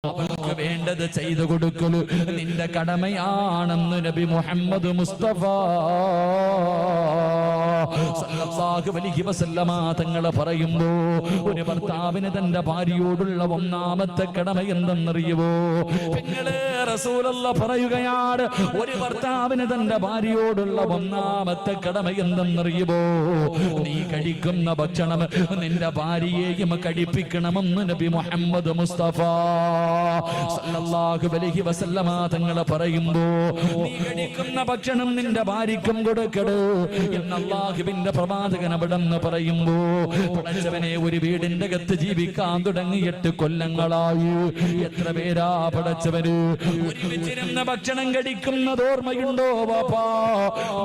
അവർക്ക് വേണ്ടത് ചെയ്തു കൊടുക്കലു നിന്റെ കടമയാണെന്ന് നബി മുഹമ്മദ് മുസ്തഫ സല്ലല്ലാഹു അലൈഹി വസല്ലമ തങ്ങൾ പറയുന്നു. ഒരു ഭർത്താവിന് തന്റെ ഭാര്യയോടുള്ള ഒന്നാമത്തെ കടമ എന്തെന്നറിയുമോ? നിങ്ങളെ റസൂലുള്ളാഹി പറയുകയാണ്, ഒരു ഭർത്താവിന് തന്റെ ഭാര്യയോടുള്ള ഒന്നാമത്തെ കടമ എന്തെന്നറിയുമോ? നീ കഴിക്കുന്ന ഭക്ഷണം നിന്റെ ഭാര്യയെയും കഴിപ്പിക്കണമെന്ന് നബി മുഹമ്മദ് മുസ്തഫ സല്ലല്ലാഹു അലൈഹി വസല്ലമ തങ്ങൾ പറയുന്നു. നീ കഴിക്കുന്ന ഭക്ഷണം നിന്റെ ഭാര്യയ്ക്കും കൊടുക്കട് എന്ന് അല്ലാഹുവിന്റെ പ്രവാചകൻ അവിടെന്ന് പറയുമ്പോ, പടച്ചവനെ ഒരു വീടിന്റെ അകത്ത് ജീവിക്കാൻ തുടങ്ങി 8 കൊല്ലങ്ങളായി. എത്ര പേരാ പടച്ചവന് ഒരുമിച്ചിരുന്ന ഭക്ഷണം കഴിക്കുന്നത് ഓർമ്മയുണ്ടോ വാപ്പാ?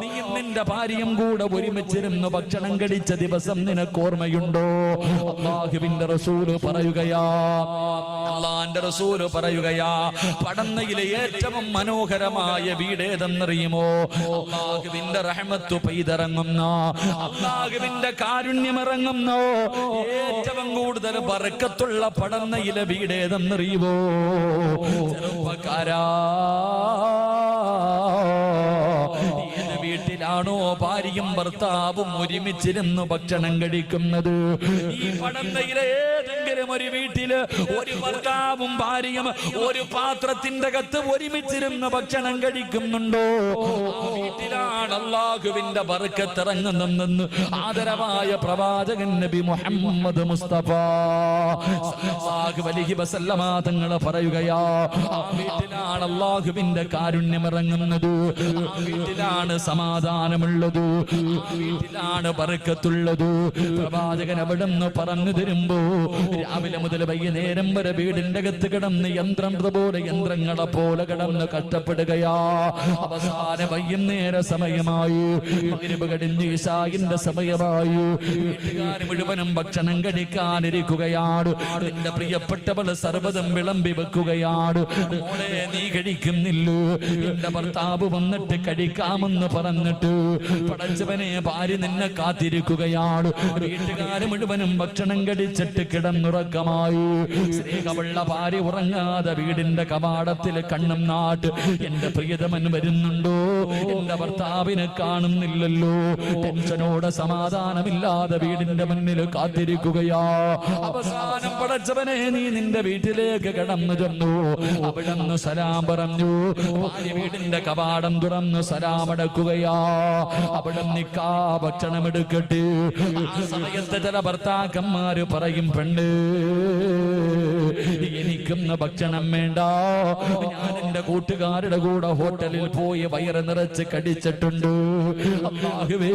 നീയും നിന്റെ ഭാര്യയും കൂടെ ഒരുമിച്ചിരുന്ന് ഭക്ഷണം കഴിച്ച ദിവസം നിനക്ക് ഓർമ്മയുണ്ടോ? അല്ലാഹുവിന്റെ റസൂല് പറയുകയാ, അല്ലാഹുവിന്റെ റസൂല് പറയുകയാ, പടന്നയിലെ ഏറ്റവും മനോഹരമായ വീട് ഏതെന്നറിയുമോ? അല്ലാഹുവിന്റെ റഹ്മത്ത് പെയ്തിറങ്ങുന്ന, അല്ലാഹുവിന്റെ കാരുണ്യം ഇറങ്ങുന്ന, ഏറ്റവും കൂടുതൽ ബർക്കത്തുള്ള പടന്നയിലെ വീട് ഏതെന്നറിയുമോ? ചെറുപ്പക്കാരാ, ഏത് വീട്ടിലാണോ ഭാര്യയും ഭർത്താവും ഒരുമിച്ചിരുന്ന് ഭക്ഷണം കഴിക്കുന്നത്? ഈ പടന്നയിലെ ഏതെങ്കിലും ഒരു വീട്ടില് ഒരു ഭർത്താവും ഭാര്യയും ഒരു പാത്രത്തിന്റെ അകത്ത് ഒരുമിച്ചിരുന്ന് ഭക്ഷണം കഴിക്കുന്നുണ്ടോ? ആ വീട്ടിലാണ് അല്ലാഹുവിന്റെ ബർക്കത്ത് ഇറങ്ങുന്നതെന്ന് ആദരവായ പ്രവാചകൻ നബി മുഹമ്മദ് മുസ്തഫ സല്ലല്ലാഹു അലൈഹി വസല്ലമ തങ്ങൾ പറയുകയാ, ആ വീട്ടിലാണ് അല്ലാഹുവിന്റെ കാരുണ്യം ഇറങ്ങുന്നത്, ആ വീട്ടിലാണ് സമാധാനമുള്ളത്, ആ വീട്ടിലാണ് ബർക്കത്തുള്ളത്. പ്രവാചകൻ അവിടുന്ന് പറഞ്ഞു തരുമ്പോ, രാവിലെ മുതൽ വൈകുന്നേരം വരെ വീടിന്റെ അകത്ത് കിടന്ന് യന്ത്രങ്ങളെ പോലെ കിടന്ന് കഷ്ടപ്പെടുകയാ. അവസാന വൈകുന്നേര സമയമായി, മഗ്‌രിബ് കഴിഞ്ഞ് ഇശാഇന്റെ സമയമായി. വീട്ടുകാർ മുഴുവനും ഭക്ഷണം കഴിക്കാനിരിക്കുകയാണ്. നിന്റെ പ്രിയപ്പെട്ടവൾ സർവ്വതും വിളമ്പി വെക്കുകയാണ്. മോളെ, നീ കഴിക്കുന്നില്ലോ? എന്റെ ഭർത്താവ് വന്നിട്ട് കഴിക്കാമെന്ന് പറഞ്ഞിട്ട് പടച്ചവനെ ഭാര്യ നിന്നെ കാത്തിരിക്കുകയാണ്. വീട്ടുകാർ മുഴുവനും ഭക്ഷണം കഴിച്ചിട്ട് കിടന്നുറക്കമായി. സ്നേഹമുള്ള ഭാര്യ ഉറങ്ങാതെ വീടിന്റെ കവാടത്തിൽ കണ്ണും നാട്ട്, എന്റെ പ്രിയതമൻ വരുന്നുണ്ടോ? എന്റെ ഭർത്താവിനെ കാണുന്നില്ലല്ലോ. ടെൻഷനോടെ സമാധാനമില്ലാതെ വീടിന്റെ മുന്നിൽ കാത്തിരിക്കുകയാ. അവസാനം പടച്ചവനെ നീ നിന്റെ വീട്ടിലേക്ക് കടന്നു ചെന്നു. അവിടെന്ന് സലാം പറഞ്ഞു. ഭാര്യ വീടിന്റെ കവാടം തുറന്നു സലാം അടക്കുകയാ. അവിടെ നിക്കാ ഭക്ഷണം എടുക്കട്ടെ. ആ സമയത്ത് ചില ഭർത്താക്കന്മാര് പറയും, പെണ്ണ് എനിക്കൊന്ന് ഭക്ഷണം വേണ്ട, ഞാൻ എന്റെ കൂട്ടുകാരുടെ കൂടെ ഹോട്ടലിൽ പോയി വയറ് നിറച്ച് കടിച്ചിട്ടുണ്ട്. അല്ലാഹുവേ,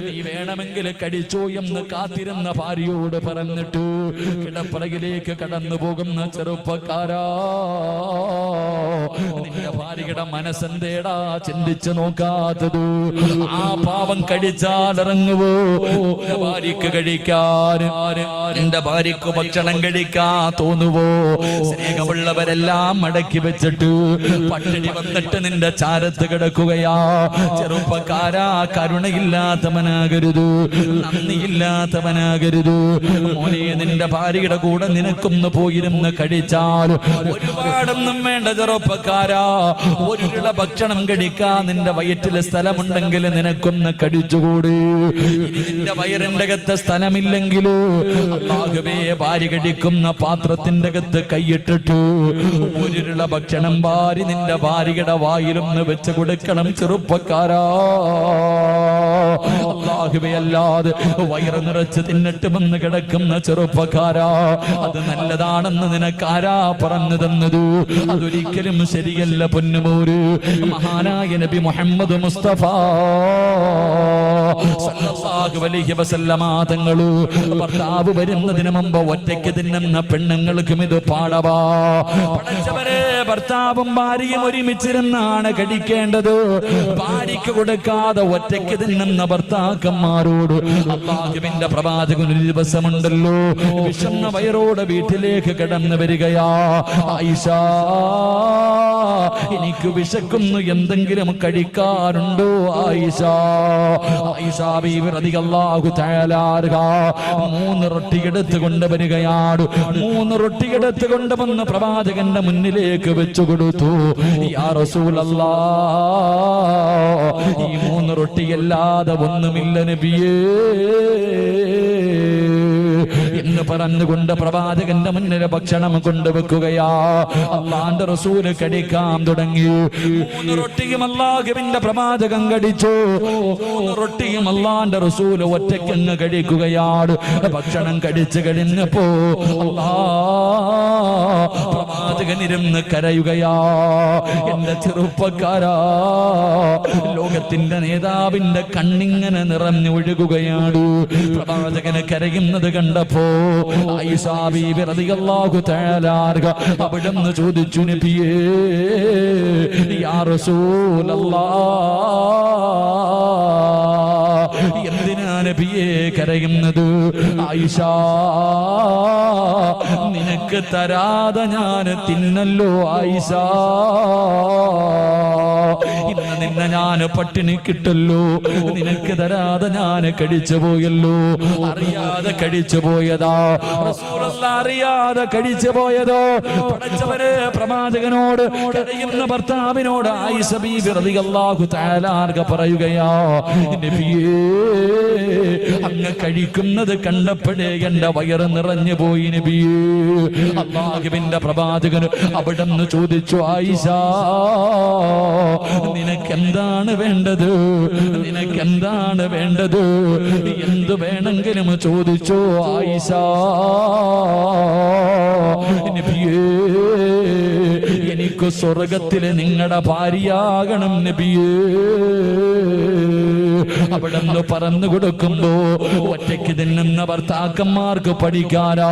നീ വേണമെങ്കിൽ കടിച്ചോ എന്ന് കാത്തിരുന്ന ഭാര്യയോട് പറഞ്ഞിട്ട് കിടപ്പറയിലേക്ക് കടന്നു പോകുന്ന ചെറുപ്പക്കാരാ, നിന്റെ ഭാര്യയുടെ മനസ്സെന്തേടാ ചിന്തിച്ചു നോക്കാത്തത്? ആ പാവം കടിച്ചാൽ ഇറങ്ങുവോ? ഭാര്യക്ക് കഴിക്കാൻ, എന്റെ ഭാര്യക്ക് ഭക്ഷണം കഴിക്കാൻ തോന്നുവോ? സ്നേഹമുള്ളവരെല്ലാം മടക്കി വെച്ചിട്ട് പട്ടിണി വന്നിട്ട് നിന്റെ ചാരത്ത് കിടക്കുകയാ. ചെറുപ്പക്കാരാ, കരുണയില്ലാത്തവനാകരുത്, നന്ദിയില്ലാത്തവനാകരുത്. മോനെ, നിന്റെ ഭാര്യയുടെ കൂടെ നിനക്കൊന്ന് പോയിരുന്ന് കഴിച്ചാൽ ഒരുപാടൊന്നും വേണ്ട. ചെറുപ്പക്കാരാ, ഒരു കിള ഭക്ഷണം കഴിക്കാൻ നിന്റെ വയറ്റിലെ സ്ഥലമുണ്ടെങ്കിൽ നിനക്കൊന്ന് കടിച്ചുകൂടി. നിന്റെ വയറിന്റെ അകത്ത് സ്ഥലമില്ലെങ്കിലോ അല്ലാഹുവേ, ഭാര്യ കഴിക്കുന്ന പാത്രത്തിന്റെ അകത്ത് കൈയിട്ടിട്ട് ഒരു ഭക്ഷണം ഭാര്യ നിന്റെ ഭാര്യയുടെ വായിലൊന്ന് വെച്ച് കൊടുക്കണം. ചെറുപ്പക്കാരാ, അല്ലാഹുവേ, അല്ലാതെ വയറ് നിറച്ച് തിന്നിട്ട് വന്ന് കിടക്കുന്ന ചെറുപ്പക്കാരാ, അത് നല്ലതാണെന്ന് നിനക്കാരാ പറഞ്ഞു തന്നത്? അതൊരിക്കലും ശരിയല്ല പൊന്നുമോര്. മഹാനായ നബി മുഹമ്മദ് മുസ്തഫ സല്ലല്ലാഹു അലൈഹി വസല്ലമ തങ്ങള് ഭർത്താവ് വരുന്നതിന് മുമ്പ് ഒറ്റയ്ക്ക് തിന്നുന്ന പെണ്ണുങ്ങൾക്കും ഇത് പാടവാ. പടച്ചവരെ, ഭർത്താവും ഭാര്യയും ഒരുമിച്ചിരുന്നാണ് കഴിക്കേണ്ടത്. ഭാര്യയ്ക്ക് കൊടുക്കാതെ ഒറ്റയ്ക്ക് തിന്നുന്ന ഭർത്താക്കന്മാരോട് അല്ലാഹുവിന്റെ പ്രവാചകൻ ഒരു ദിവസമുണ്ടല്ലോ, വിശന്ന വയറോടെ വീട്ടിലേക്ക് കടന്നു വരികയാ. ആയിഷ എനിക്ക് വിശക്കുന്നു, എന്തെങ്കിലും കഴിക്കാനുണ്ടോ ആയിഷ? ആയിഷ ബീവി റളിയല്ലാഹു തആല അൻഹ 3 റൊട്ടി എടുത്ത് കൊണ്ടുവരികയാണ്. 3 റൊട്ടി എടുത്ത് കൊണ്ടുവന്ന് പ്രവാചകന്റെ മുന്നിലേക്ക് വെച്ചു കൊടുത്തു. യാ റസൂലല്ലാഹ്, ഈ 3 റൊട്ടിയല്ലാതെ ഒന്നുമില്ല നബിയേ എന്ന് പറഞ്ഞുകൊണ്ട് പ്രവാചകന്റെ മുന്നിൽ ഭക്ഷണം കൊണ്ടുവെക്കുകയാ. അല്ലാഹുവിന്റെ റസൂല് കടിക്കാൻ തുടങ്ങി. 3 റൊട്ടിയും അല്ലാഹുവിന്റെ പ്രവാചകൻ കടിച്ചു. 3 റൊട്ടിയും അല്ലാഹുവിന്റെ റസൂല് ഒറ്റയ്ക്കങ്ങ് കഴിക്കുകയാണ്. ഭക്ഷണം കടിച്ചു കഴിഞ്ഞപ്പോ പ്രവാചകൻ ഇരുന്ന് കരയുകയാ. എന്റെ ചെറുപ്പക്കാരാ, ലോകത്തിന്റെ നേതാവിന്റെ കണ്ണിങ്ങനെ നിറഞ്ഞൊഴുകുകയാണ്. പ്രവാചകന് കരയുന്നത് കണ്ടപ്പോ ആയിഷ ബീബി റളിയല്ലാഹു തആല അൻഹ അവിടുന്ന് ചോദിച്ചു, നബിയേ യാ റസൂലല്ലാഹ്, എന്തിനാ നബിയേ കരയുന്നത്? ആയിഷ, നിനക്ക് തരാതെ ഞാൻ തിന്നല്ലോ ആയിഷ. ഇന്ന് നിന്നെ ഞാൻ പട്ടിണി കിട്ടല്ലോ, നിനക്ക് തരാതെ ഞാൻ കഴിച്ചു പോയല്ലോ. അറിയാതെ കഴിച്ചു പോയതാ റസൂലുള്ളാഹി, അറിയാതെ കഴിച്ചു പോയതോ. പടച്ചവനെ, പ്രവാചകനോട് കരയുന്ന ഭർത്താവിനോട് ആയിഷ ബീബി റളിയല്ലാഹു തആല അൻഹ പറയുകയാ, നബിയേ അങ്ങ് കഴിക്കുന്നത് കണ്ടപ്പോഴേ എന്റെ വയറ് നിറഞ്ഞു പോയി നബിയേ. അല്ലാഹുവിന്റെ പ്രവാചകൻ അവിടുന്ന് ചോദിച്ചു, ആയിഷ നിനക്കെന്താണ് വേണ്ടത്? നിനക്കെന്താണ് വേണ്ടത്? എന്തു വേണമെങ്കിലും ചോദിച്ചോ ആയിഷ. നബിയേ, എനിക്ക് സ്വർഗത്തിലെ നിങ്ങളുടെ ഭാര്യയാകണം നബിയേ. അവിടെന്ന് പറഞ്ഞു കൊടുക്കുമ്പോ ഒറ്റയ്ക്ക് തിന്നുന്ന ഭർത്താക്കന്മാർക്ക് പഠിക്കാനാ.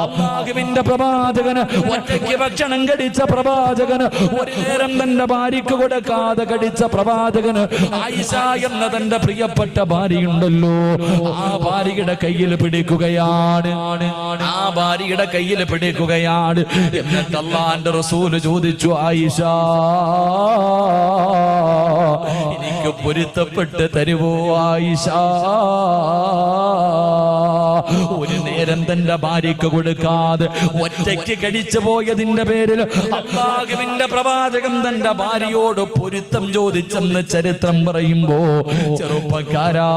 അല്ലാഹുവിന്റെ പ്രവാചകന് ഒറ്റയ്ക്ക് ഭക്ഷണം കടിച്ച പ്രവാചകന്, ഒരു നേരം തന്റെ ഭാര്യക്ക് കൊടുക്കാതെ കടിച്ച പ്രവാചകന്, ആയിഷ എന്ന തന്റെ പ്രിയപ്പെട്ട ഭാര്യയുണ്ടല്ലോ, ആ ഭാര്യയുടെ കയ്യിൽ പിടിക്കുകയാണ്. ആ ഭാര്യയുടെ കയ്യിൽ പിടിക്കുകയാണ്. എന്നിട്ട് അല്ലാഹുവിന്റെ റസൂല് ചോദിച്ചു, ആയിഷ എനിക്ക് പൊരുത്തപ്പെട്ട് തരുവോ ആയിഷ? ഒരു നേരം തന്റെ ഭാര്യക്ക് കൊടുക്കാതെ ഒറ്റയ്ക്ക് കടിച്ചു പോയതിന്റെ പേരിൽ അല്ലാഹുവിന്റെ പ്രവാചകൻ തന്റെ ഭാര്യയോട് പൊരുത്തം ചോദിച്ചെന്ന് ചരിത്രം പറയുമ്പോ, ചെറുപ്പക്കാരാ,